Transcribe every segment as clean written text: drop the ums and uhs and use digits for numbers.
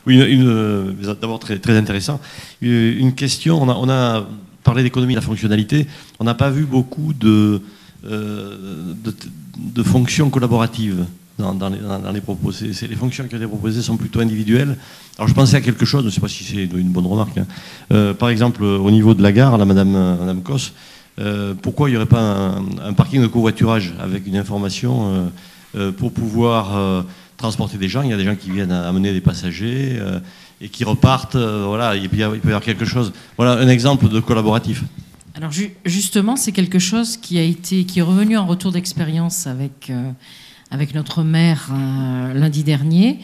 Oui, d'abord très, très intéressant. Une question, on a parlé d'économie de la fonctionnalité, on n'a pas vu beaucoup de fonctions collaboratives dans les propos. Les fonctions qui ont été proposées sont plutôt individuelles. Alors je pensais à quelque chose, je ne sais pas si c'est une bonne remarque. Hein. Par exemple, au niveau de la gare, là, Madame Cos, pourquoi il n'y aurait pas un parking de covoiturage avec une information pour pouvoir transporter des gens? Il y a des gens qui viennent amener des passagers et qui repartent. Voilà, il peut y avoir quelque chose. Voilà un exemple de collaboratif. Alors justement, c'est quelque chose qui est revenu en retour d'expérience avec notre maire lundi dernier.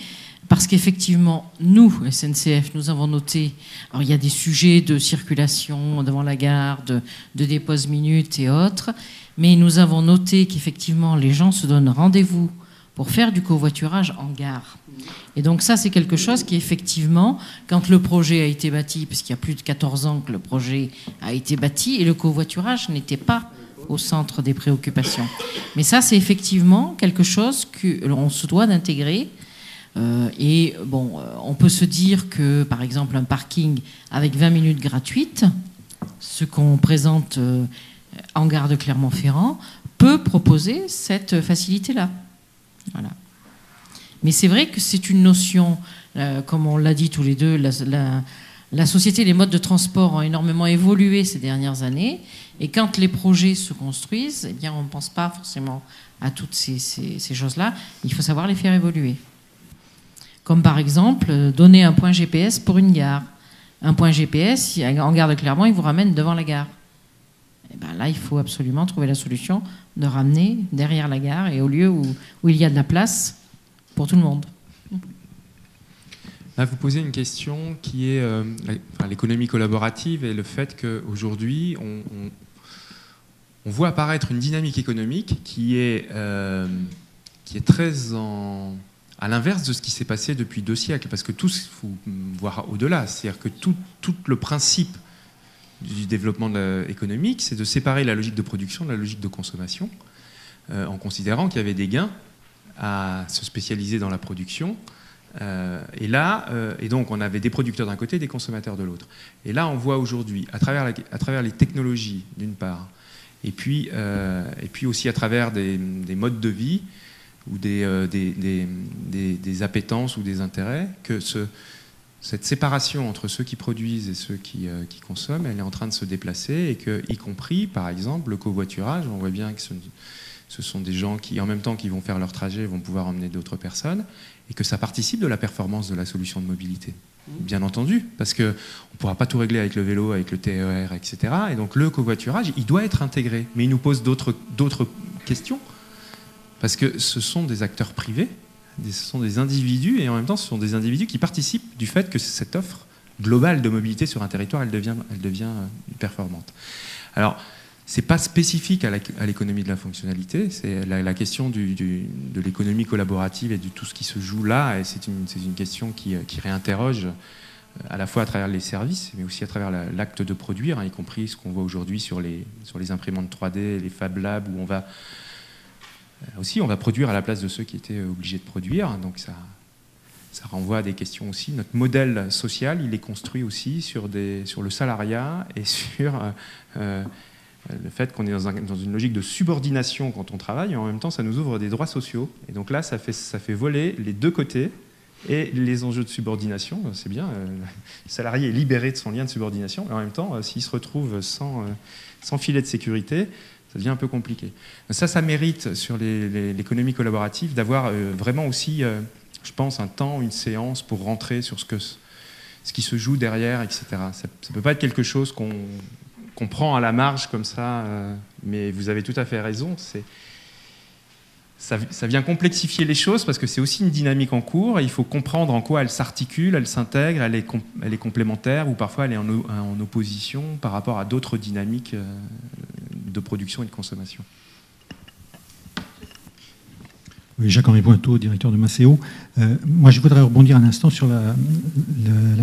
Parce qu'effectivement, nous, SNCF, nous avons noté, alors il y a des sujets de circulation devant la gare, de dépose minutes et autres, mais nous avons noté qu'effectivement, les gens se donnent rendez-vous pour faire du covoiturage en gare. Et donc ça, c'est quelque chose qui, effectivement, quand le projet a été bâti, puisqu'il y a plus de 14 ans que le projet a été bâti, et le covoiturage n'était pas au centre des préoccupations. Mais ça, c'est effectivement quelque chose qu'on se doit d'intégrer. Et bon, on peut se dire que, par exemple, un parking avec 20 minutes gratuites, ce qu'on présente en gare de Clermont-Ferrand, peut proposer cette facilité-là. Voilà. Mais c'est vrai que c'est une notion, comme on l'a dit tous les deux, la société, les modes de transport ont énormément évolué ces dernières années. Et quand les projets se construisent, eh bien, on ne pense pas forcément à toutes ces choses-là. Il faut savoir les faire évoluer. Comme par exemple, donner un point GPS pour une gare. Un point GPS, en gare de Clermont, il vous ramène devant la gare. Et ben là, il faut absolument trouver la solution de ramener derrière la gare et au lieu où il y a de la place pour tout le monde. Là, vous posez une question qui est l'économie collaborative et le fait qu'aujourd'hui, on voit apparaître une dynamique économique qui est très à l'inverse de ce qui s'est passé depuis 2 siècles, parce que il faut voir au-delà. C'est-à-dire que tout le principe du développement économique, c'est de séparer la logique de production de la logique de consommation, en considérant qu'il y avait des gains à se spécialiser dans la production. Et donc on avait des producteurs d'un côté et des consommateurs de l'autre. Et là, on voit aujourd'hui, à travers les technologies, d'une part, et puis aussi à travers des modes de vie, ou des appétences ou des intérêts, que cette séparation entre ceux qui produisent et ceux qui consomment, elle est en train de se déplacer, et que, y compris, par exemple, le covoiturage, on voit bien que ce sont des gens qui, en même temps qu'ils vont faire leur trajet, vont pouvoir emmener d'autres personnes, et que ça participe de la performance de la solution de mobilité. Bien entendu, parce qu'on ne pourra pas tout régler avec le vélo, avec le TER, etc. Et donc le covoiturage, il doit être intégré. Mais il nous pose d'autres questions. Parce que ce sont des acteurs privés, ce sont des individus, et en même temps, ce sont des individus qui participent du fait que cette offre globale de mobilité sur un territoire, elle devient performante. Alors, ce n'est pas spécifique à l'économie de la fonctionnalité, c'est la question de l'économie collaborative et de tout ce qui se joue là, et c'est une question qui réinterroge à la fois à travers les services, mais aussi à travers l'acte de produire, hein, y compris ce qu'on voit aujourd'hui sur les imprimantes 3D, les Fab Labs, où on va produire à la place de ceux qui étaient obligés de produire. Donc ça renvoie à des questions aussi. Notre modèle social, il est construit aussi sur le salariat et sur le fait qu'on est dans une logique de subordination quand on travaille, et en même temps, ça nous ouvre des droits sociaux. Et donc là, ça fait voler les deux côtés et les enjeux de subordination. C'est bien, le salarié est libéré de son lien de subordination, et en même temps, s'il se retrouve sans filet de sécurité, ça devient un peu compliqué. Ça mérite sur l'économie collaborative d'avoir vraiment aussi, je pense, un temps, une séance pour rentrer sur ce qui se joue derrière, etc. Ça ne peut pas être quelque chose qu'on prend à la marge comme ça, mais vous avez tout à fait raison. Ça vient complexifier les choses parce que c'est aussi une dynamique en cours et il faut comprendre en quoi elle s'articule, elle s'intègre, elle est complémentaire ou parfois elle est en opposition par rapport à d'autres dynamiques de production et de consommation. Oui, Jacques-Henri Pointeau, directeur de Maceo. Moi, je voudrais rebondir un instant sur la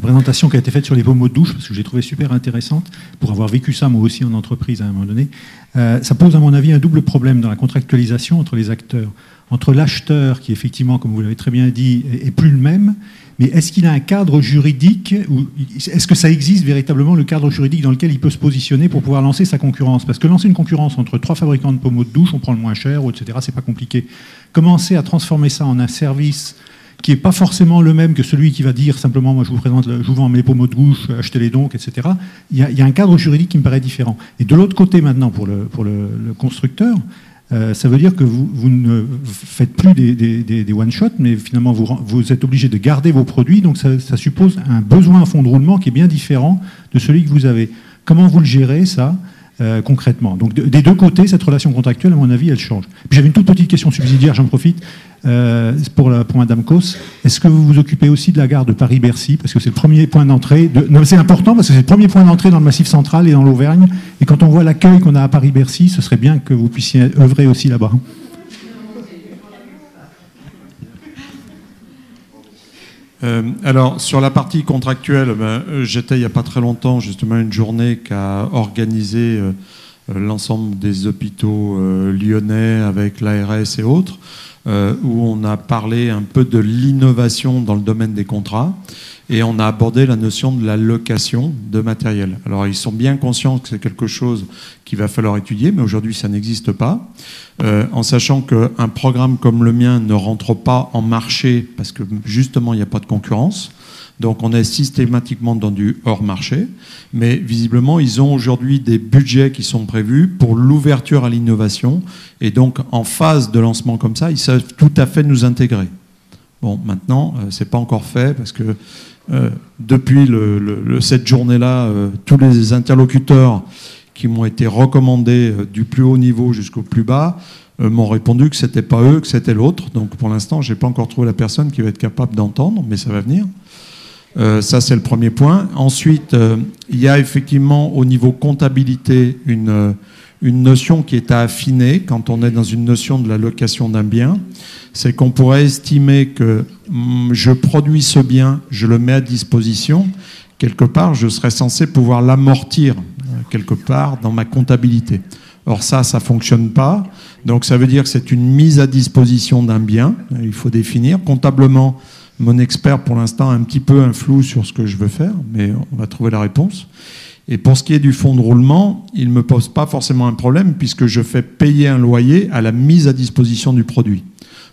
présentation qui a été faite sur les pommeaux de douche, parce que j'ai trouvé super intéressante, pour avoir vécu ça moi aussi en entreprise à un moment donné. Ça pose, à mon avis, un double problème dans la contractualisation entre les acteurs. entre l'acheteur, qui effectivement, comme vous l'avez très bien dit, est plus le même, mais est-ce qu'il a un cadre juridique, ou est-ce que ça existe véritablement, le cadre juridique dans lequel il peut se positionner pour pouvoir lancer sa concurrence? Parce que lancer une concurrence entre 3 fabricants de pommeaux de douche, on prend le moins cher, etc., c'est pas compliqué. Commencer à transformer ça en un service qui n'est pas forcément le même que celui qui va dire simplement, moi je vous présente, je vous vends mes pommeaux de douche, achetez-les donc, etc. Il y a un cadre juridique qui me paraît différent. Et de l'autre côté maintenant, pour le constructeur, ça veut dire que vous ne faites plus des one-shots, mais finalement vous êtes obligé de garder vos produits, donc ça suppose un besoin à fond de roulement qui est bien différent de celui que vous avez. Comment vous le gérez, ça, concrètement? Donc des deux côtés, cette relation contractuelle, à mon avis, elle change. Puis j'avais une toute petite question subsidiaire, j'en profite, pour Madame Cos. Est-ce que vous vous occupez aussi de la gare de Paris-Bercy? Parce que c'est le premier point d'entrée. Non, c'est important parce que c'est le premier point d'entrée dans le Massif central et dans l'Auvergne. Et quand on voit l'accueil qu'on a à Paris-Bercy, ce serait bien que vous puissiez œuvrer aussi là-bas. Alors, sur la partie contractuelle, j'étais il n'y a pas très longtemps justement une journée qu'a organisé l'ensemble des hôpitaux lyonnais avec l'ARS et autres, où on a parlé un peu de l'innovation dans le domaine des contrats et on a abordé la notion de la location de matériel. Alors, ils sont bien conscients que c'est quelque chose qu'il va falloir étudier, mais aujourd'hui, ça n'existe pas. En sachant qu'un programme comme le mien ne rentre pas en marché parce que justement, il n'y a pas de concurrence. Donc, on est systématiquement dans du hors-marché. Mais visiblement, ils ont aujourd'hui des budgets qui sont prévus pour l'ouverture à l'innovation. Et donc, en phase de lancement comme ça, ils savent tout à fait nous intégrer. Bon, maintenant, c'est pas encore fait parce que depuis cette journée-là, tous les interlocuteurs qui m'ont été recommandés du plus haut niveau jusqu'au plus bas m'ont répondu que c'était pas eux, que c'était l'autre. Donc, pour l'instant, j'ai pas encore trouvé la personne qui va être capable d'entendre, mais ça va venir. Ça, c'est le premier point. Ensuite, il y a effectivement au niveau comptabilité une notion qui est à affiner quand on est dans une notion de la location d'un bien. C'est qu'on pourrait estimer que je produis ce bien, je le mets à disposition. Quelque part, je serais censé pouvoir l'amortir quelque part dans ma comptabilité. Or ça ne fonctionne pas. Donc ça veut dire que c'est une mise à disposition d'un bien. Il faut définir. Comptablement, mon expert, pour l'instant, a un petit peu un flou sur ce que je veux faire, mais on va trouver la réponse. Et pour ce qui est du fonds de roulement, il ne me pose pas forcément un problème puisque je fais payer un loyer à la mise à disposition du produit.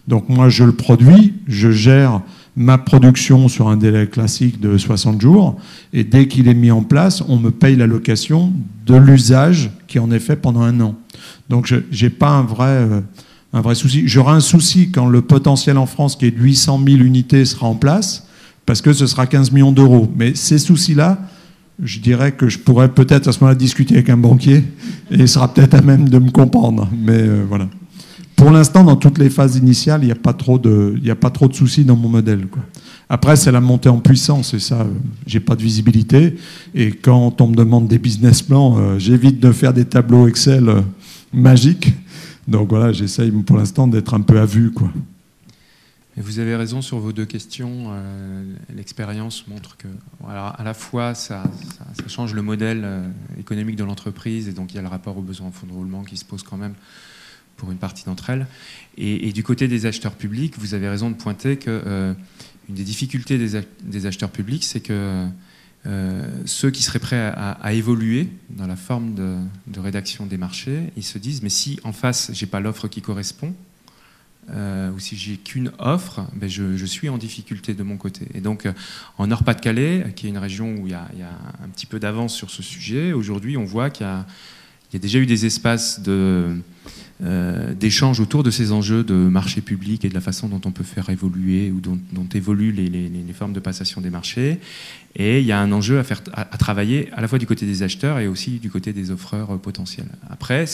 Donc moi, je le produis, je gère ma production sur un délai classique de 60 jours, et dès qu'il est mis en place, on me paye la location de l'usage qui en est fait pendant 1 an. Donc je n'ai pas un vrai souci. J'aurai un souci quand le potentiel en France, qui est de 800 000 unités, sera en place, parce que ce sera 15 millions d'euros. Mais ces soucis-là, je dirais que je pourrais peut-être à ce moment-là discuter avec un banquier, et il sera peut-être à même de me comprendre. Mais voilà. Pour l'instant, dans toutes les phases initiales, il n'y a pas trop de soucis dans mon modèle, quoi. Après, c'est la montée en puissance, et ça, j'ai pas de visibilité. Et quand on me demande des business plans, j'évite de faire des tableaux Excel magiques. Donc voilà, j'essaye pour l'instant d'être un peu à vue, quoi. Et vous avez raison sur vos 2 questions. L'expérience montre que, voilà, à la fois, ça change le modèle économique de l'entreprise, et donc il y a le rapport aux besoins en fonds de roulement qui se pose quand même pour une partie d'entre elles. Et du côté des acheteurs publics, vous avez raison de pointer que une des difficultés des acheteurs publics, c'est que ceux qui seraient prêts à évoluer dans la forme de rédaction des marchés, ils se disent, mais si en face, j'ai pas l'offre qui correspond, ou si j'ai qu'une offre, ben je suis en difficulté de mon côté. Et donc, en Nord-Pas-de-Calais, qui est une région où il y a un petit peu d'avance sur ce sujet, aujourd'hui, on voit qu'il y a déjà eu des espaces d'échange autour de ces enjeux de marché public et de la façon dont on peut faire évoluer ou dont évoluent les formes de passation des marchés. Et il y a un enjeu à travailler à la fois du côté des acheteurs et aussi du côté des offreurs potentiels. Après,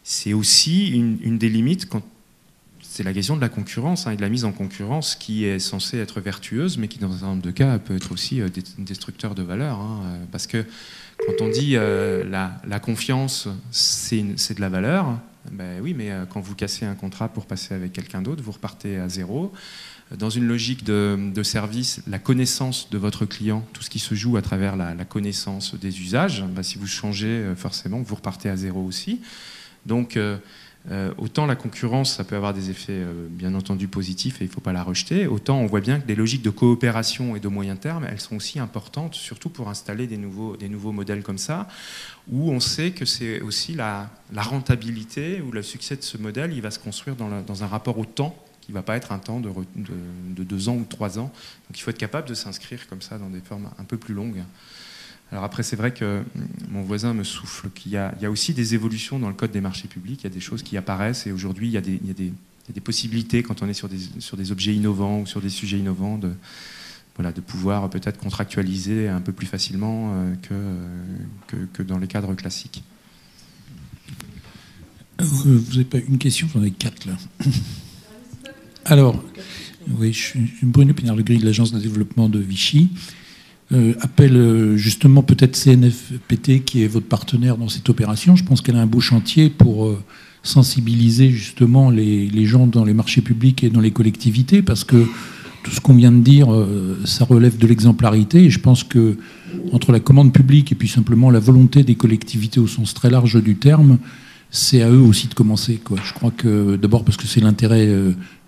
c'est aussi une des limites quand c'est la question de la concurrence, et de la mise en concurrence qui est censée être vertueuse, mais qui dans un certain nombre de cas peut être aussi destructeur de valeur. Parce que quand on dit la confiance, c'est de la valeur, ben oui, mais quand vous cassez un contrat pour passer avec quelqu'un d'autre, vous repartez à zéro. Dans une logique de service, la connaissance de votre client, tout ce qui se joue à travers la connaissance des usages, ben si vous changez, forcément, vous repartez à zéro aussi. Donc, Autant la concurrence, ça peut avoir des effets bien entendu positifs et il ne faut pas la rejeter, autant on voit bien que des logiques de coopération et de moyen terme, elles sont aussi importantes, surtout pour installer des nouveaux modèles comme ça, où on sait que c'est aussi la rentabilité ou le succès de ce modèle, il va se construire dans un rapport au temps, qui ne va pas être un temps de 2 ans ou 3 ans. Donc il faut être capable de s'inscrire comme ça dans des formes un peu plus longues. Alors après, c'est vrai que mon voisin me souffle qu'il y a aussi des évolutions dans le code des marchés publics, il y a des choses qui apparaissent et aujourd'hui, il y a des possibilités quand on est sur des objets innovants ou sur des sujets innovants de pouvoir peut-être contractualiser un peu plus facilement que dans les cadres classiques. Vous n'avez pas une question, j'en ai 4 là. Alors, oui, je suis Bruno Pinard-Legris de l'Agence de développement de Vichy. Appelle justement peut-être CNFPT qui est votre partenaire dans cette opération. Je pense qu'elle a un beau chantier pour sensibiliser justement les gens dans les marchés publics et dans les collectivités, parce que tout ce qu'on vient de dire, ça relève de l'exemplarité. Et je pense que entre la commande publique et puis simplement la volonté des collectivités au sens très large du terme, c'est à eux aussi de commencer, quoi. Je crois que d'abord parce que c'est l'intérêt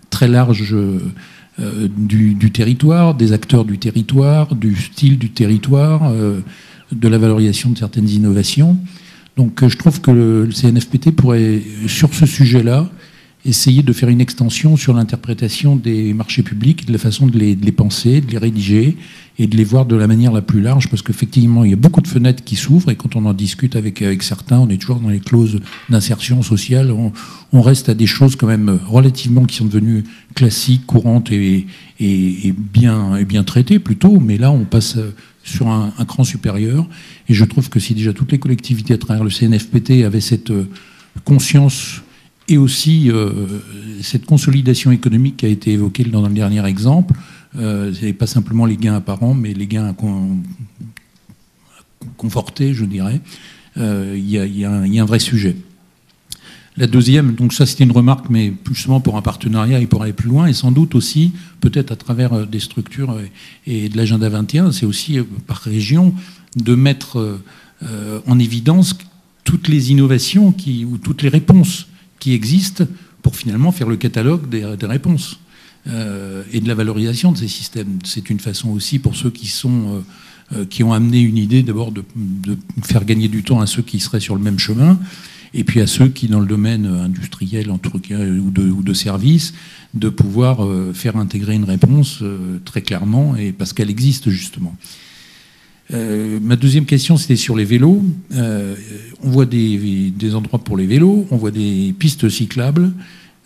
très large du territoire, des acteurs du territoire, du style du territoire, de la valorisation de certaines innovations. Donc je trouve que le CNFPT pourrait, sur ce sujet-là, essayer de faire une extension sur l'interprétation des marchés publics, de la façon de les penser, de les rédiger et de les voir de la manière la plus large, parce qu'effectivement, il y a beaucoup de fenêtres qui s'ouvrent et quand on en discute avec certains, on est toujours dans les clauses d'insertion sociale, on reste à des choses quand même relativement qui sont devenues classiques, courantes et bien traitées plutôt, mais là, on passe sur un cran supérieur et je trouve que si déjà toutes les collectivités à travers le CNFPT avaient cette conscience et aussi cette consolidation économique qui a été évoquée dans le dernier exemple, ce n'est pas simplement les gains apparents, mais les gains confortés, je dirais. Il y a un vrai sujet. La deuxième, donc ça c'était une remarque, mais justement pour un partenariat et pour aller plus loin, et sans doute aussi, peut-être à travers des structures et de l'agenda 21, c'est aussi par région de mettre en évidence toutes les innovations ou toutes les réponses qui existent pour finalement faire le catalogue des réponses et de la valorisation de ces systèmes. C'est une façon aussi pour ceux qui ont amené une idée d'abord de faire gagner du temps à ceux qui seraient sur le même chemin et puis à ceux qui, dans le domaine industriel en tout cas, ou de services, de pouvoir faire intégrer une réponse très clairement et parce qu'elle existe justement. Ma deuxième question, c'était sur les vélos. On voit des endroits pour les vélos, on voit des pistes cyclables.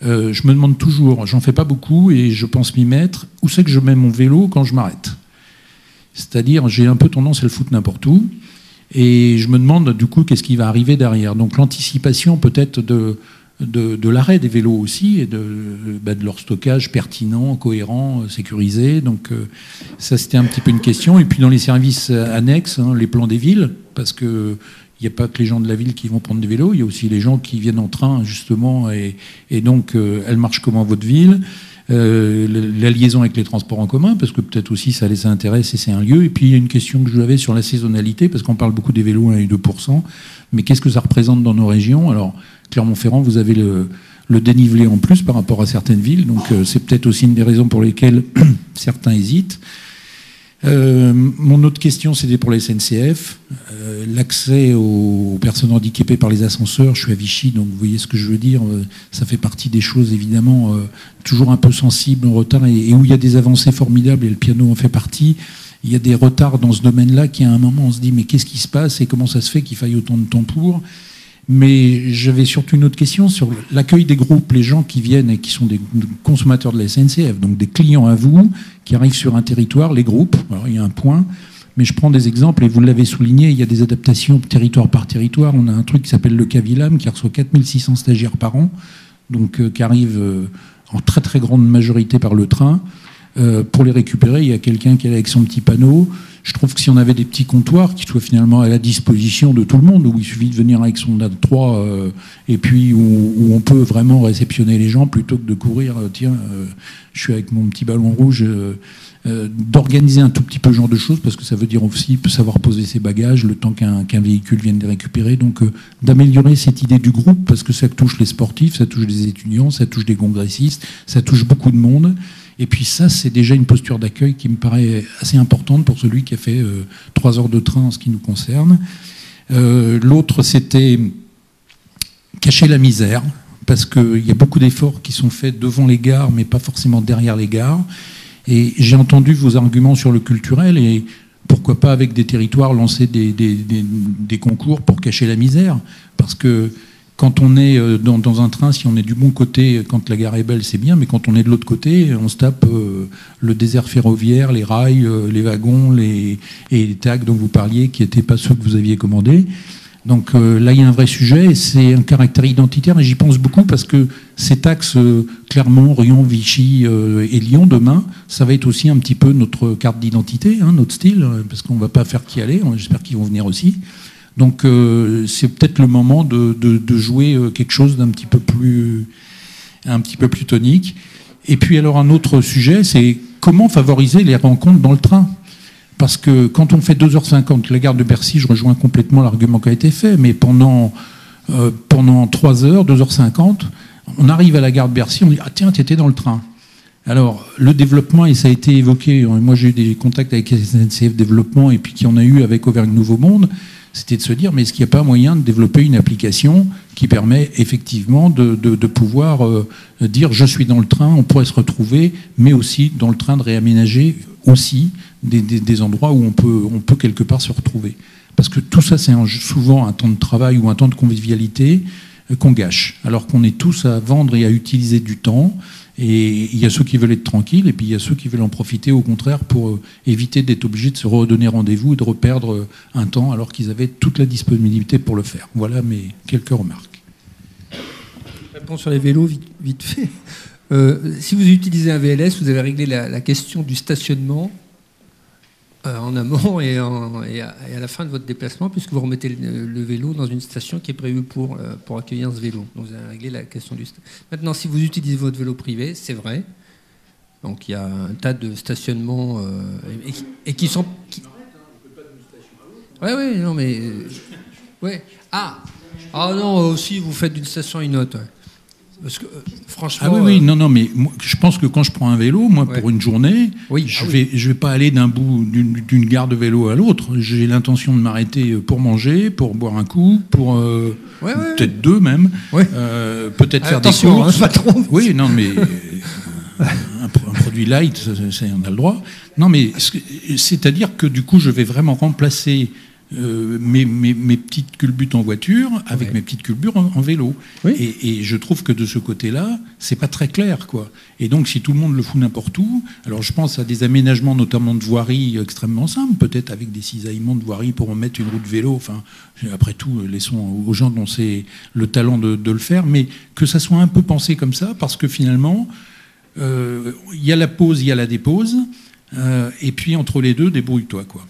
Je me demande toujours, j'en fais pas beaucoup et je pense m'y mettre, où c'est que je mets mon vélo quand je m'arrête? C'est-à-dire, j'ai un peu tendance à le foutre n'importe où et je me demande du coup qu'est-ce qui va arriver derrière. Donc l'anticipation peut-être de l'arrêt des vélos aussi et de leur stockage pertinent, cohérent, sécurisé. Donc ça c'était un petit peu une question. Et puis dans les services annexes, les plans des villes, parce que il n'y a pas que les gens de la ville qui vont prendre des vélos, il y a aussi les gens qui viennent en train justement et donc elle marche comment votre ville, la liaison avec les transports en commun, parce que peut-être aussi ça les intéresse et c'est un lieu. Et puis il y a une question que j'avais sur la saisonnalité, parce qu'on parle beaucoup des vélos 1 et 2%, mais qu'est-ce que ça représente dans nos régions? Alors Clermont-Ferrand, vous avez le dénivelé en plus par rapport à certaines villes, donc c'est peut-être aussi une des raisons pour lesquelles certains hésitent. Mon autre question, c'était pour la SNCF. L'accès aux personnes handicapées par les ascenseurs, je suis à Vichy, donc vous voyez ce que je veux dire, ça fait partie des choses évidemment toujours un peu sensibles, en retard, et où il y a des avancées formidables, et le piano en fait partie. Il y a des retards dans ce domaine-là qui à un moment on se dit mais qu'est-ce qui se passe et comment ça se fait qu'il faille autant de temps pour? Mais j'avais surtout une autre question sur l'accueil des groupes, les gens qui viennent et qui sont des consommateurs de la SNCF, donc des clients à vous, qui arrivent sur un territoire, les groupes, alors il y a un point, mais je prends des exemples, et vous l'avez souligné, il y a des adaptations territoire par territoire. On a un truc qui s'appelle le Cavilam, qui reçoit 4600 stagiaires par an, donc qui arrivent en très très grande majorité par le train. Pour les récupérer, il y a quelqu'un qui est avec son petit panneau. Je trouve que si on avait des petits comptoirs qui soient finalement à la disposition de tout le monde, où il suffit de venir avec son DAD3 et puis où on peut vraiment réceptionner les gens plutôt que de courir, tiens, je suis avec mon petit ballon rouge, d'organiser un tout petit peu ce genre de choses, parce que ça veut dire aussi savoir poser ses bagages le temps qu'un véhicule vienne les récupérer. Donc d'améliorer cette idée du groupe, parce que ça touche les sportifs, ça touche les étudiants, ça touche des congressistes, ça touche beaucoup de monde. Et puis ça, c'est déjà une posture d'accueil qui me paraît assez importante pour celui qui a fait 3 heures de train en ce qui nous concerne. L'autre, c'était cacher la misère, parce qu'il y a beaucoup d'efforts qui sont faits devant les gares, mais pas forcément derrière les gares. Et j'ai entendu vos arguments sur le culturel, et pourquoi pas avec des territoires lancer des concours pour cacher la misère. Parce que quand on est dans un train, si on est du bon côté, quand la gare est belle, c'est bien, mais quand on est de l'autre côté, on se tape le désert ferroviaire, les rails, les wagons, et les tags dont vous parliez, qui n'étaient pas ceux que vous aviez commandés. Donc là, il y a un vrai sujet, et c'est un caractère identitaire, et j'y pense beaucoup parce que ces taxes, Clermont, Rion, Vichy et Lyon, demain, ça va être aussi un petit peu notre carte d'identité, hein, notre style, parce qu'on ne va pas faire qu'y aller, j'espère qu'ils vont venir aussi. Donc c'est peut-être le moment de jouer quelque chose d'un petit peu plus tonique. Et puis alors un autre sujet, c'est comment favoriser les rencontres dans le train. Parce que quand on fait 2h50, la gare de Bercy, je rejoins complètement l'argument qui a été fait, mais pendant 3 heures, 2h50, on arrive à la gare de Bercy, on dit « Ah tiens, tu étais dans le train ». Alors, le développement, et ça a été évoqué, moi j'ai eu des contacts avec SNCF Développement, et puis qui en a eu avec Auvergne Nouveau Monde, c'était de se dire, mais est-ce qu'il n'y a pas moyen de développer une application qui permet effectivement de pouvoir dire, je suis dans le train, on pourrait se retrouver, mais aussi dans le train de réaménager aussi des endroits où on peut quelque part se retrouver. Parce que tout ça, c'est souvent un temps de travail ou un temps de convivialité qu'on gâche, alors qu'on est tous à vendre et à utiliser du temps. Et il y a ceux qui veulent être tranquilles, et puis il y a ceux qui veulent en profiter au contraire pour éviter d'être obligés de se redonner rendez-vous et de reperdre un temps alors qu'ils avaient toute la disponibilité pour le faire. Voilà mes quelques remarques. Réponse sur les vélos, vite fait. Si vous utilisez un VLS, vous avez réglé la question du stationnement en amont et à la fin de votre déplacement, puisque vous remettez le vélo dans une station qui est prévue pour accueillir ce vélo. Donc vous avez réglé la question du stationnement. Maintenant, si vous utilisez votre vélo privé, c'est vrai. Donc il y a un tas de stationnements et qui sont... Oui, non, mais... ouais. Ah non, aussi, vous faites d'une station à une autre. Ouais. Parce que, franchement... Ah oui, non, mais moi, je pense que quand je prends un vélo, moi, pour une journée, je vais pas aller d'un bout d'une gare de vélo à l'autre. J'ai l'intention de m'arrêter pour manger, pour boire un coup, pour peut-être 2 même, peut-être faire des courses. Patron. Oui, non, mais un produit light, ça, on a le droit. Non, mais c'est-à-dire que du coup, je vais vraiment remplacer mes petites culbutes en voiture avec mes petites culbutes en vélo. Oui. Et je trouve que de ce côté-là, c'est pas très clair, quoi. Et donc, si tout le monde le fout n'importe où, alors je pense à des aménagements, notamment de voirie extrêmement simples, peut-être avec des cisaillements de voirie pour en mettre une route vélo. Enfin, après tout, laissons aux gens dont c'est le talent de le faire, mais que ça soit un peu pensé comme ça, parce que finalement, il y a la pause, il y a la dépose, et puis entre les deux, débrouille-toi, quoi.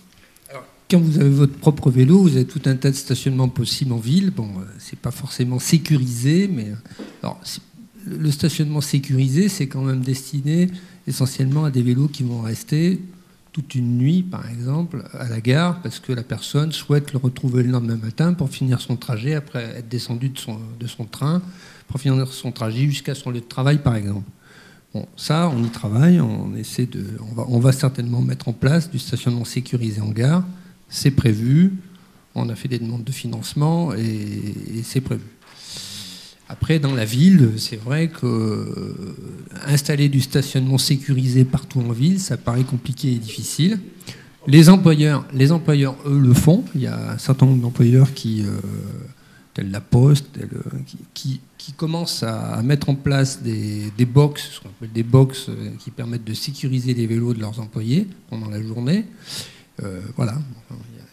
Quand vous avez votre propre vélo, vous avez tout un tas de stationnements possibles en ville. Bon, c'est pas forcément sécurisé, mais alors, le stationnement sécurisé, c'est quand même destiné essentiellement à des vélos qui vont rester toute une nuit, par exemple, à la gare, parce que la personne souhaite le retrouver le lendemain matin pour finir son trajet, après être descendu de son train, pour finir son trajet jusqu'à son lieu de travail, par exemple. Bon, ça, on y travaille, on va certainement mettre en place du stationnement sécurisé en gare. C'est prévu, on a fait des demandes de financement et c'est prévu. Après, dans la ville, c'est vrai que installer du stationnement sécurisé partout en ville, ça paraît compliqué et difficile. Les employeurs, eux, le font. Il y a un certain nombre d'employeurs tels la Poste, qui commencent à mettre en place des box, ce qu'on appelle des box qui permettent de sécuriser les vélos de leurs employés pendant la journée. Voilà,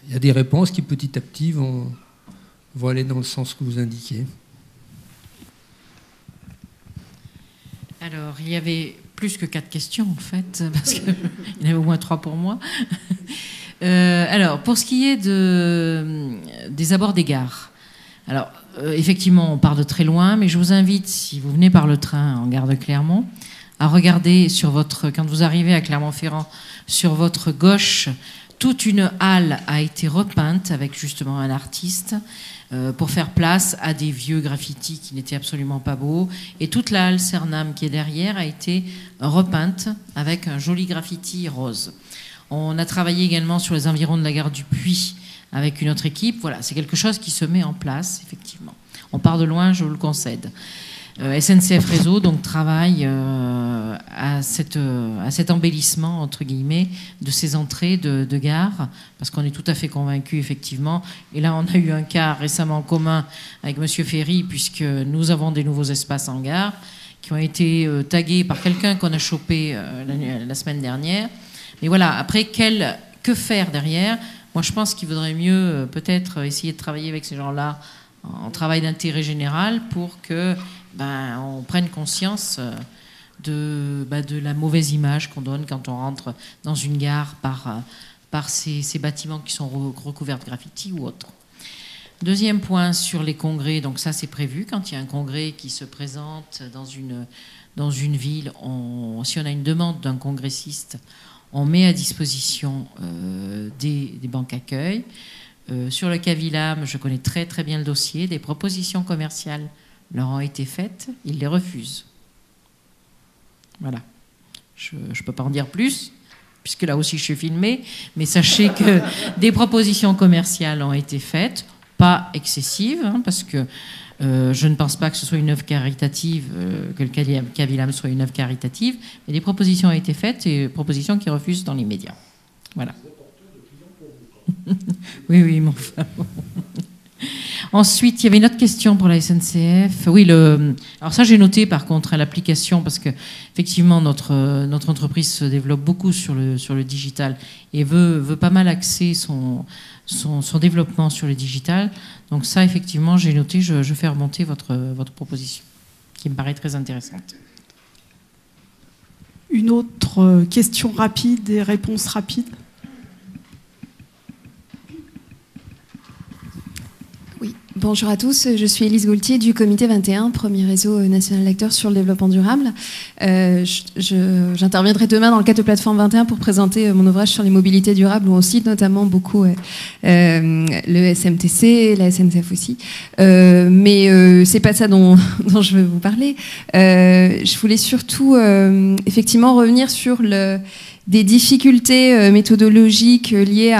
il y a des réponses qui petit à petit vont aller dans le sens que vous indiquez. Alors, il y avait plus que 4 questions en fait, parce qu'il y en avait au moins 3 pour moi. Alors, pour ce qui est des abords des gares, alors effectivement, on part de très loin, mais je vous invite, si vous venez par le train en gare de Clermont, à regarder quand vous arrivez à Clermont-Ferrand, sur votre gauche, toute une halle a été repeinte avec justement un artiste pour faire place à des vieux graffitis qui n'étaient absolument pas beaux. Et toute la halle Cernam qui est derrière a été repeinte avec un joli graffiti rose. On a travaillé également sur les environs de la gare du Puy avec une autre équipe. Voilà, c'est quelque chose qui se met en place, effectivement. On part de loin, je vous le concède. SNCF Réseau donc travaille à cet embellissement entre guillemets de ces entrées de gare, parce qu'on est tout à fait convaincus effectivement. Et là, on a eu un cas récemment en commun avec Monsieur Ferry, puisque nous avons des nouveaux espaces en gare qui ont été tagués par quelqu'un qu'on a chopé la semaine dernière. Mais voilà, après que faire derrière? Moi, je pense qu'il vaudrait mieux peut-être essayer de travailler avec ces gens-là en travail d'intérêt général pour que on prenne conscience de la mauvaise image qu'on donne quand on rentre dans une gare par ces bâtiments qui sont recouverts de graffiti ou autres. Deuxième point sur les congrès, donc ça c'est prévu, quand il y a un congrès qui se présente dans une ville, si on a une demande d'un congressiste, on met à disposition des banques accueil. Sur le Cavillam, je connais très très bien le dossier, des propositions commerciales leur ont été faites, ils les refusent. Voilà. Je ne peux pas en dire plus, puisque là aussi je suis filmée, mais sachez que des propositions commerciales ont été faites, pas excessives, parce que je ne pense pas que ce soit une œuvre caritative, que le Cavillam soit une œuvre caritative, mais des propositions ont été faites et propositions qui refusent dans les médias. Voilà. Oui, mon frère. Ensuite, il y avait une autre question pour la SNCF. Oui, alors ça j'ai noté par contre à l'application, parce que effectivement notre entreprise se développe beaucoup sur le digital et veut pas mal axer son développement sur le digital. Donc ça effectivement j'ai noté, je fais remonter votre proposition qui me paraît très intéressante. Une autre question rapide et réponse rapide. Oui, bonjour à tous, je suis Élise Gaultier du Comité 21, premier réseau national d'acteurs sur le développement durable. J'interviendrai demain dans le cadre de Plateforme 21 pour présenter mon ouvrage sur les mobilités durables, où on cite notamment beaucoup le SMTC, la SNCF aussi. Mais c'est pas ça dont je veux vous parler. Je voulais surtout effectivement revenir sur des difficultés méthodologiques liées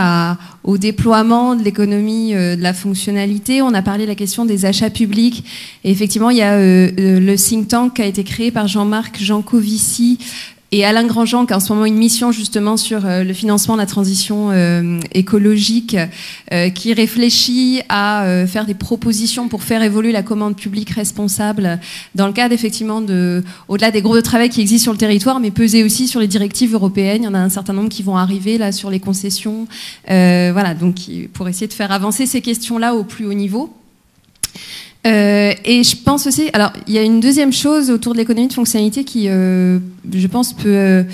au déploiement de l'économie de la fonctionnalité. On a parlé de la question des achats publics. Et effectivement, il y a le think tank qui a été créé par Jean-Marc Jancovici et Alain Grandjean, qui a en ce moment une mission justement sur le financement de la transition écologique, qui réfléchit à faire des propositions pour faire évoluer la commande publique responsable dans le cadre effectivement au-delà des groupes de travail qui existent sur le territoire, mais peser aussi sur les directives européennes. Il y en a un certain nombre qui vont arriver là sur les concessions. Voilà, donc pour essayer de faire avancer ces questions-là au plus haut niveau. Et je pense aussi, alors il y a une deuxième chose autour de l'économie de fonctionnalité qui, je pense, peut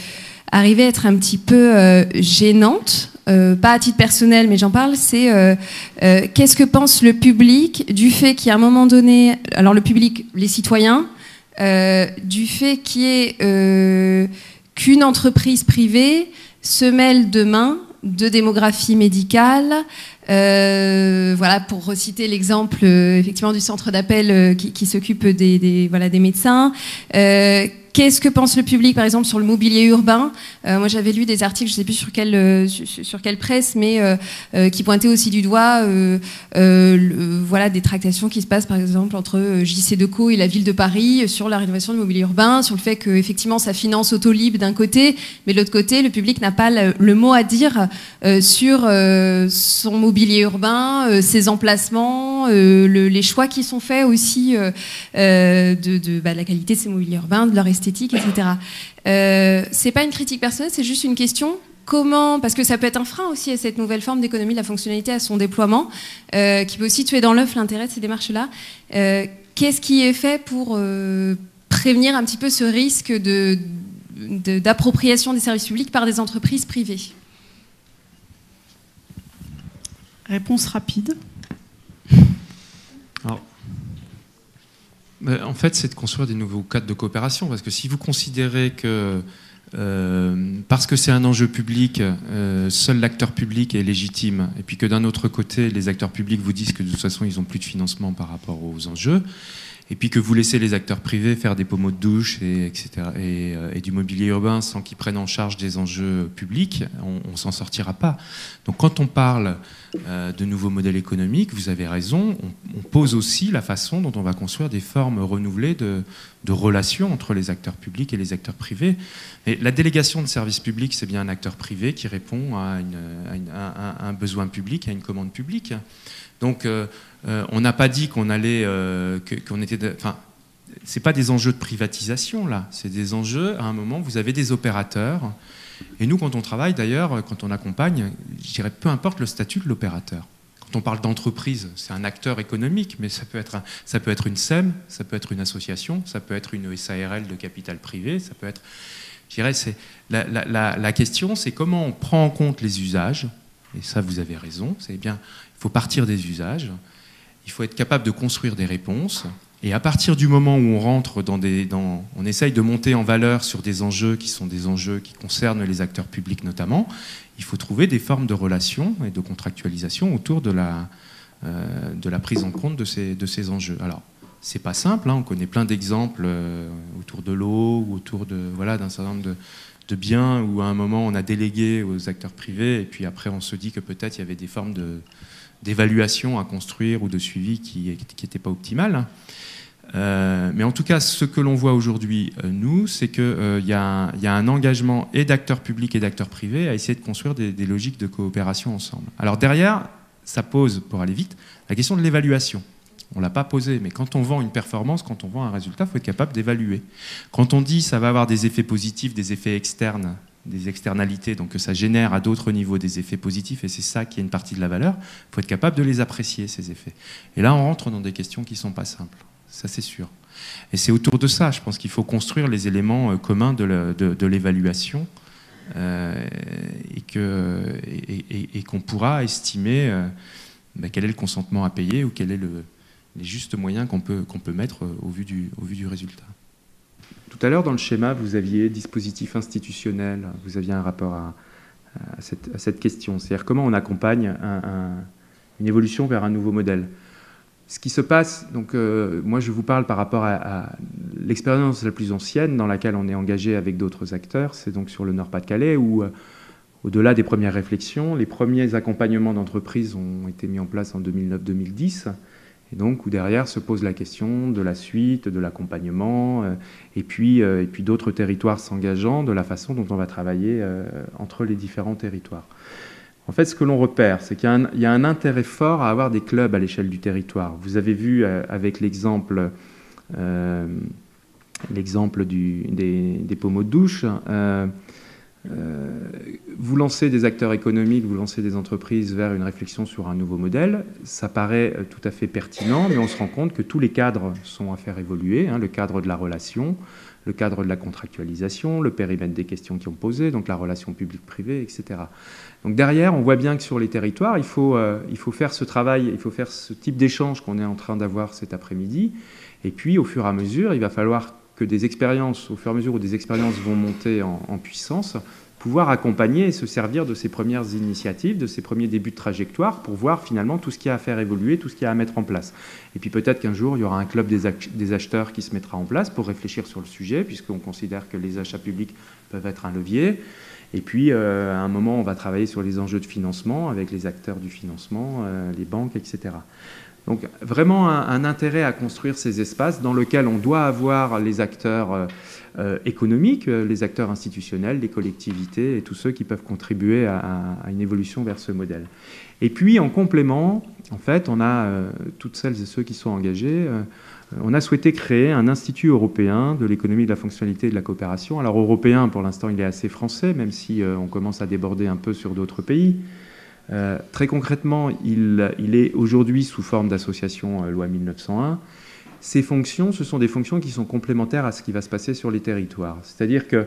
arriver à être un petit peu gênante, pas à titre personnel, mais j'en parle, c'est qu'est-ce que pense le public du fait qu'il y a un moment donné, alors le public, les citoyens, du fait qu'il y ait qu'une entreprise privée se mêle demain de démographie médicale. Voilà, pour reciter l'exemple effectivement du centre d'appel qui s'occupe des médecins. Qu'est-ce que pense le public, par exemple, sur le mobilier urbain? Moi, j'avais lu des articles, je ne sais plus sur quelle presse, mais qui pointaient aussi du doigt voilà, des tractations qui se passent, par exemple, entre JC Decaux et la ville de Paris sur la rénovation du mobilier urbain, sur le fait qu'effectivement, ça finance Autolib d'un côté, mais de l'autre côté, le public n'a pas le mot à dire sur son mobilier urbain, ses emplacements, les choix qui sont faits aussi de la qualité de ces mobiliers urbains, de leur esthétique, etc. C'est pas une critique personnelle, c'est juste une question. Comment, parce que ça peut être un frein aussi à cette nouvelle forme d'économie de la fonctionnalité, à son déploiement, qui peut aussi tuer dans l'œuf l'intérêt de ces démarches-là. Qu'est-ce qui est fait pour prévenir un petit peu ce risque d'appropriation des services publics par des entreprises privées? Réponse rapide. Alors, En fait, c'est de construire des nouveaux cadres de coopération, parce que si vous considérez que parce que c'est un enjeu public, seul l'acteur public est légitime, et puis que d'un autre côté, les acteurs publics vous disent que de toute façon, ils n'ont plus de financement par rapport aux enjeux, et puis que vous laissez les acteurs privés faire des pommeaux de douche, etc., et du mobilier urbain sans qu'ils prennent en charge des enjeux publics, on ne s'en sortira pas. Donc quand on parle de nouveaux modèles économiques, vous avez raison, on pose aussi la façon dont on va construire des formes renouvelées de relations entre les acteurs publics et les acteurs privés. Et la délégation de services publics, c'est bien un acteur privé qui répond à un besoin public, à une commande publique. Donc, on n'a pas dit qu'on allait, qu'on était, enfin, c'est pas des enjeux de privatisation là, c'est des enjeux. À un moment, vous avez des opérateurs, et nous, quand on travaille, d'ailleurs, quand on accompagne, je dirais, peu importe le statut de l'opérateur. Quand on parle d'entreprise, c'est un acteur économique, mais ça peut être une SEM, ça peut être une association, ça peut être une SARL de capital privé, ça peut être, je dirais, c'est la question, c'est comment on prend en compte les usages. Et ça, vous avez raison. C'est bien. Il faut partir des usages, il faut être capable de construire des réponses, et à partir du moment où on rentre on essaye de monter en valeur sur des enjeux qui sont des enjeux qui concernent les acteurs publics notamment, il faut trouver des formes de relations et de contractualisation autour de la prise en compte de ces enjeux. Alors, c'est pas simple, hein, on connaît plein d'exemples autour de l'eau ou autour d'un certain nombre de biens où à un moment on a délégué aux acteurs privés et puis après on se dit que peut-être il y avait des formes d'évaluation à construire ou de suivi qui n'étaient pas optimales. Mais en tout cas, ce que l'on voit aujourd'hui, nous, c'est qu'il y a un engagement et d'acteurs publics et d'acteurs privés à essayer de construire des logiques de coopération ensemble. Alors derrière, ça pose, pour aller vite, la question de l'évaluation. On ne l'a pas posé, mais quand on vend une performance, quand on vend un résultat, il faut être capable d'évaluer. Quand on dit ça va avoir des effets positifs, des effets externes, des externalités, donc que ça génère à d'autres niveaux des effets positifs, et c'est ça qui est une partie de la valeur, il faut être capable de les apprécier, ces effets. Et là, on rentre dans des questions qui ne sont pas simples, ça c'est sûr. Et c'est autour de ça, je pense qu'il faut construire les éléments communs de l'évaluation, et qu'on pourra estimer quel est le consentement à payer ou quel est les justes moyens qu'on peut mettre au vu du résultat. Tout à l'heure, dans le schéma, vous aviez dispositif institutionnel, vous aviez un rapport à cette question, c'est-à-dire comment on accompagne une évolution vers un nouveau modèle. Ce qui se passe, donc moi je vous parle par rapport à l'expérience la plus ancienne dans laquelle on est engagé avec d'autres acteurs, c'est donc sur le Nord-Pas-de-Calais où, au-delà des premières réflexions, les premiers accompagnements d'entreprises ont été mis en place en 2009-2010, et donc où derrière se pose la question de la suite, de l'accompagnement, et puis d'autres territoires s'engageant, de la façon dont on va travailler entre les différents territoires. En fait, ce que l'on repère, c'est qu'il y a un intérêt fort à avoir des clubs à l'échelle du territoire. Vous avez vu avec l'exemple des pommeaux de douche, vous lancez des acteurs économiques, vous lancez des entreprises vers une réflexion sur un nouveau modèle, ça paraît tout à fait pertinent, mais on se rend compte que tous les cadres sont à faire évoluer, hein, le cadre de la relation, le cadre de la contractualisation, le périmètre des questions qui ont posé, donc la relation publique-privée, etc. Donc derrière, on voit bien que sur les territoires, il faut faire ce travail, il faut faire ce type d'échange qu'on est en train d'avoir cet après-midi, et puis au fur et à mesure, il va falloir que des expériences, au fur et à mesure où des expériences vont monter en puissance, pouvoir accompagner et se servir de ces premières initiatives, de ces premiers débuts de trajectoire pour voir finalement tout ce qu'il y a à faire évoluer, tout ce qu'il y a à mettre en place. Et puis peut-être qu'un jour, il y aura un club des acheteurs qui se mettra en place pour réfléchir sur le sujet, puisqu'on considère que les achats publics peuvent être un levier. Et puis, à un moment, on va travailler sur les enjeux de financement avec les acteurs du financement, les banques, etc. Donc vraiment un intérêt à construire ces espaces dans lesquels on doit avoir les acteurs économiques, les acteurs institutionnels, les collectivités et tous ceux qui peuvent contribuer à une évolution vers ce modèle. Et puis en complément, en fait, on a toutes celles et ceux qui sont engagés, on a souhaité créer un institut européen de l'économie, de la fonctionnalité et de la coopération. Alors européen, pour l'instant, il est assez français, même si on commence à déborder un peu sur d'autres pays. Très concrètement, il est aujourd'hui sous forme d'association loi 1901. Ces fonctions, ce sont des fonctions qui sont complémentaires à ce qui va se passer sur les territoires. C'est-à-dire que,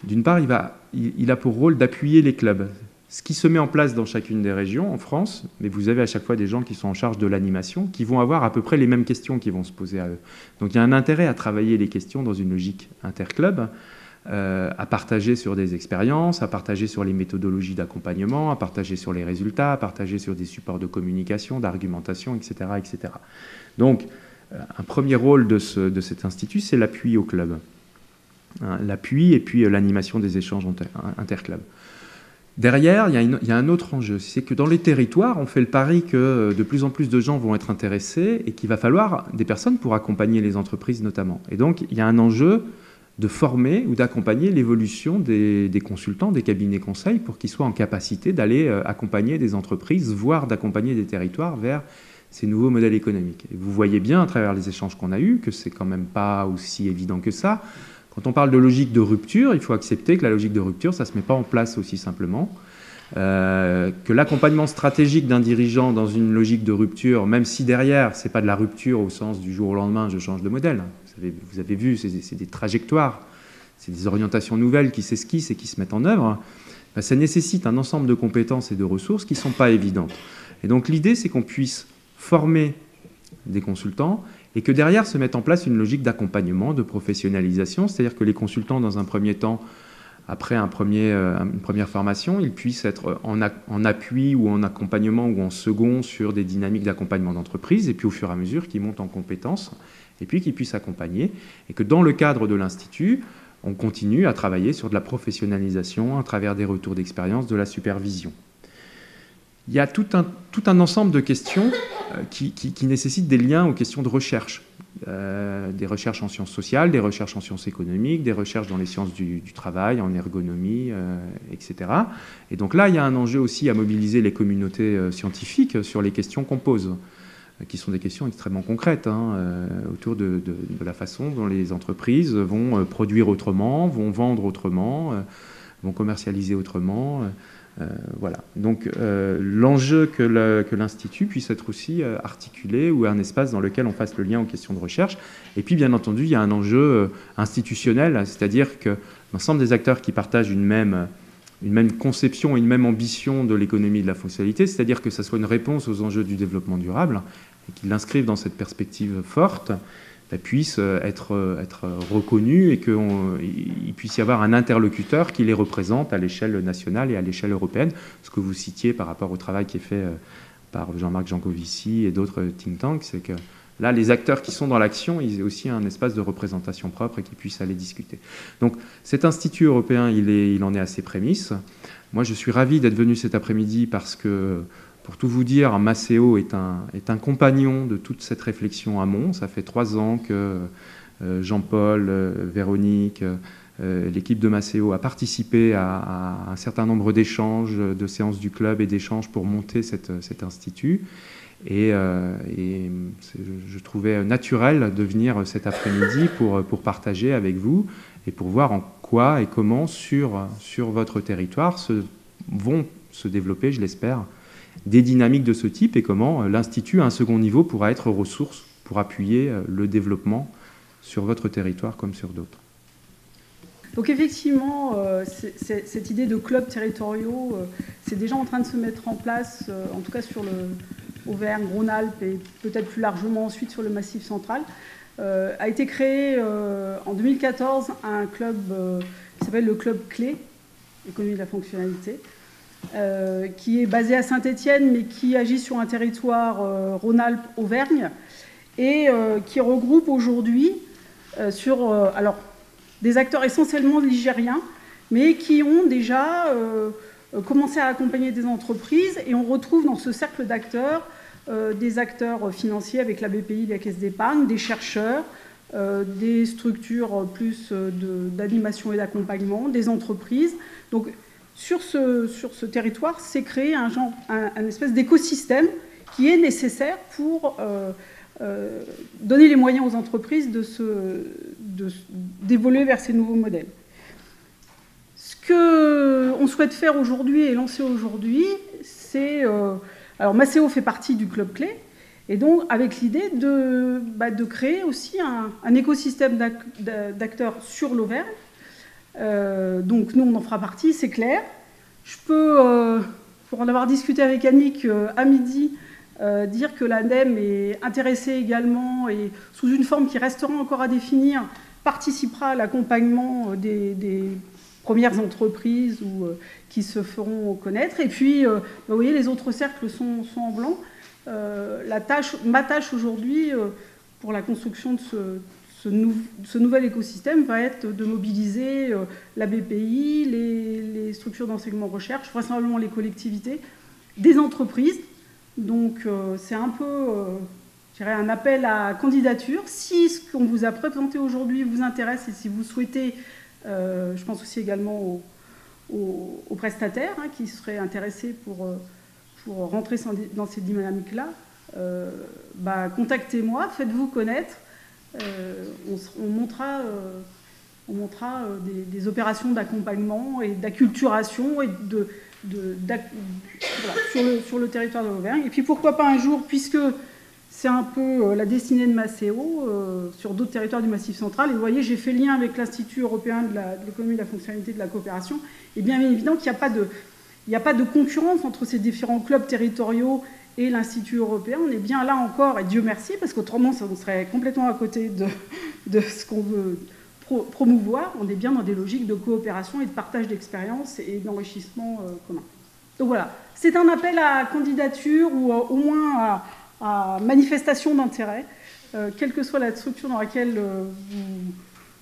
d'une part, il a pour rôle d'appuyer les clubs. ce qui se met en place dans chacune des régions en France, mais vous avez à chaque fois des gens qui sont en charge de l'animation, qui vont avoir à peu près les mêmes questions qui vont se poser à eux. Donc il y a un intérêt à travailler les questions dans une logique interclub, à partager sur des expériences, à partager sur les méthodologies d'accompagnement, à partager sur les résultats, à partager sur des supports de communication, d'argumentation, etc., etc. Donc un premier rôle de cet institut, c'est l'appui au club. L'appui et puis l'animation des échanges interclubs. Derrière, il y a un autre enjeu, c'est que dans les territoires, on fait le pari que de plus en plus de gens vont être intéressés et qu'il va falloir des personnes pour accompagner les entreprises notamment. Et donc, il y a un enjeu de former ou d'accompagner l'évolution des consultants, des cabinets conseils, pour qu'ils soient en capacité d'aller accompagner des entreprises, voire d'accompagner des territoires vers ces nouveaux modèles économiques. Et vous voyez bien, à travers les échanges qu'on a eus, que c'est quand même pas aussi évident que ça. Quand on parle de logique de rupture, il faut accepter que la logique de rupture, ça ne se met pas en place aussi simplement. Que l'accompagnement stratégique d'un dirigeant dans une logique de rupture, même si derrière, ce n'est pas de la rupture au sens du jour au lendemain, je change de modèle. Vous avez vu, c'est des trajectoires, c'est des orientations nouvelles qui s'esquissent et qui se mettent en œuvre. Ben, ça nécessite un ensemble de compétences et de ressources qui ne sont pas évidentes. Et donc l'idée, c'est qu'on puisse former des consultants et que derrière se mette en place une logique d'accompagnement, de professionnalisation, c'est-à-dire que les consultants, dans un premier temps, après une première formation, ils puissent être en appui ou en accompagnement ou en second sur des dynamiques d'accompagnement d'entreprise, et puis au fur et à mesure qu'ils montent en compétences, et puis qu'ils puissent accompagner, et que dans le cadre de l'Institut, on continue à travailler sur de la professionnalisation à travers des retours d'expérience, de la supervision. Il y a tout un ensemble de questions qui nécessitent des liens aux questions de recherche. Des recherches en sciences sociales, des recherches en sciences économiques, des recherches dans les sciences du travail, en ergonomie, etc. Et donc là, il y a un enjeu aussi à mobiliser les communautés scientifiques sur les questions qu'on pose, qui sont des questions extrêmement concrètes, autour de la façon dont les entreprises vont produire autrement, vont vendre autrement, vont commercialiser autrement. Voilà. Donc l'enjeu que l'Institut puisse être aussi articulé ou un espace dans lequel on fasse le lien aux questions de recherche. Et puis bien entendu, il y a un enjeu institutionnel, c'est-à-dire que l'ensemble des acteurs qui partagent une même conception, une même ambition de l'économie de la fonctionnalité, c'est-à-dire que ça soit une réponse aux enjeux du développement durable et qu'ils l'inscrivent dans cette perspective forte, puissent être reconnus et qu'il puisse y avoir un interlocuteur qui les représente à l'échelle nationale et à l'échelle européenne. Ce que vous citiez par rapport au travail qui est fait par Jean-Marc Jancovici et d'autres think tanks, c'est que là, les acteurs qui sont dans l'action, ils ont aussi un espace de représentation propre et qu'ils puissent aller discuter. Donc cet institut européen, il en est à ses prémices. Moi, je suis ravi d'être venu cet après-midi parce que, pour tout vous dire, Maceo est un compagnon de toute cette réflexion amont. Ça fait 3 ans que Jean-Paul, Véronique, l'équipe de Maceo a participé à un certain nombre d'échanges, de séances du club et d'échanges pour monter cet institut. Et je trouvais naturel de venir cet après-midi pour partager avec vous et pour voir en quoi et comment sur votre territoire vont se développer, je l'espère, des dynamiques de ce type et comment l'Institut, à un second niveau, pourra être ressource pour appuyer le développement sur votre territoire comme sur d'autres. Donc effectivement, cette idée de clubs territoriaux, c'est déjà en train de se mettre en place, en tout cas sur le Auvergne, Rhône-Alpes et peut-être plus largement ensuite sur le Massif central. A été créé en 2014 un club qui s'appelle le Club Clé, économie de la fonctionnalité, qui est basé à Saint-Étienne mais qui agit sur un territoire Rhône-Alpes-Auvergne et qui regroupe aujourd'hui des acteurs essentiellement ligériens mais qui ont déjà commencé à accompagner des entreprises et on retrouve dans ce cercle d'acteurs des acteurs financiers avec la BPI, la Caisse d'épargne, des chercheurs, des structures plus d'animation et d'accompagnement, des entreprises. Donc, sur ce territoire, s'est créé un espèce d'écosystème qui est nécessaire pour donner les moyens aux entreprises d'évoluer vers ces nouveaux modèles. Ce qu'on souhaite faire aujourd'hui et lancer aujourd'hui, c'est... alors, Maceo fait partie du Club Clé, et donc avec l'idée de créer aussi un écosystème d'acteurs sur l'Auvergne. Donc nous, on en fera partie, c'est clair. Je peux, pour en avoir discuté avec Annick à midi, dire que l'ADEME est intéressée également, et sous une forme qui restera encore à définir, participera à l'accompagnement des premières entreprises qui se feront connaître. Et puis, vous voyez, les autres cercles sont en blanc. Ma tâche aujourd'hui, pour la construction de ce nouvel écosystème, va être de mobiliser la BPI, les structures d'enseignement recherche, vraisemblablement les collectivités, des entreprises. Donc c'est un peu, je dirais, un appel à candidature. Si ce qu'on vous a présenté aujourd'hui vous intéresse et si vous souhaitez, je pense aussi également aux prestataires qui seraient intéressés pour rentrer dans cette dynamique-là, contactez-moi, faites-vous connaître. On montrera des opérations d'accompagnement et d'acculturation et sur le territoire de l'Auvergne. Et puis pourquoi pas un jour, puisque c'est un peu la destinée de Maceo, sur d'autres territoires du Massif central. Et vous voyez, j'ai fait lien avec l'Institut européen de l'économie, de la fonctionnalité, de la coopération. Et bien évident qu'il n'y a pas de concurrence entre ces différents clubs territoriaux et l'Institut européen. On est bien là encore, et Dieu merci, parce qu'autrement, on serait complètement à côté de ce qu'on veut promouvoir. On est bien dans des logiques de coopération et de partage d'expériences et d'enrichissement commun. Donc voilà, c'est un appel à candidature ou au moins à manifestation d'intérêt, quelle que soit la structure dans laquelle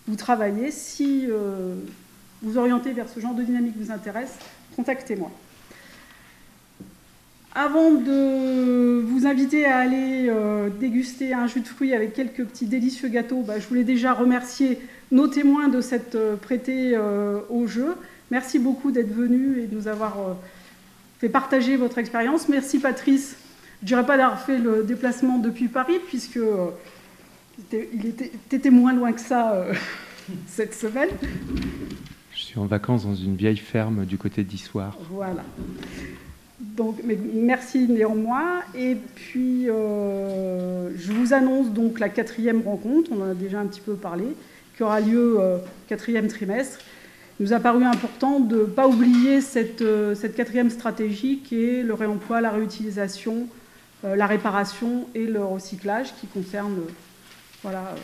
vous travaillez. Si vous orientez vers ce genre de dynamique qui vous intéresse, contactez-moi. Avant de vous inviter à aller déguster un jus de fruits avec quelques petits délicieux gâteaux, je voulais déjà remercier nos témoins de s'être prêtés au jeu. Merci beaucoup d'être venus et de nous avoir fait partager votre expérience. Merci Patrice, je ne dirais pas d'avoir fait le déplacement depuis Paris, puisque t'étais moins loin que ça cette semaine. Je suis en vacances dans une vieille ferme du côté d'Issoire. Voilà. Donc, merci néanmoins. Et puis, je vous annonce donc la 4e rencontre, on en a déjà un petit peu parlé, qui aura lieu 4e trimestre. Il nous a paru important de ne pas oublier cette 4e stratégie qui est le réemploi, la réutilisation, la réparation et le recyclage qui concerne... voilà.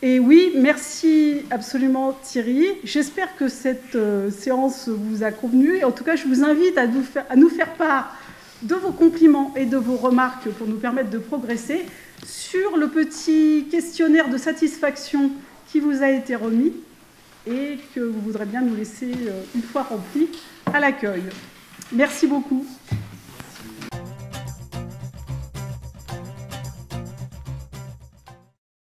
Et oui, merci absolument Thierry. J'espère que cette séance vous a convenu. En tout cas, je vous invite à nous faire part de vos compliments et de vos remarques pour nous permettre de progresser sur le petit questionnaire de satisfaction qui vous a été remis et que vous voudrez bien nous laisser, une fois rempli, à l'accueil. Merci beaucoup.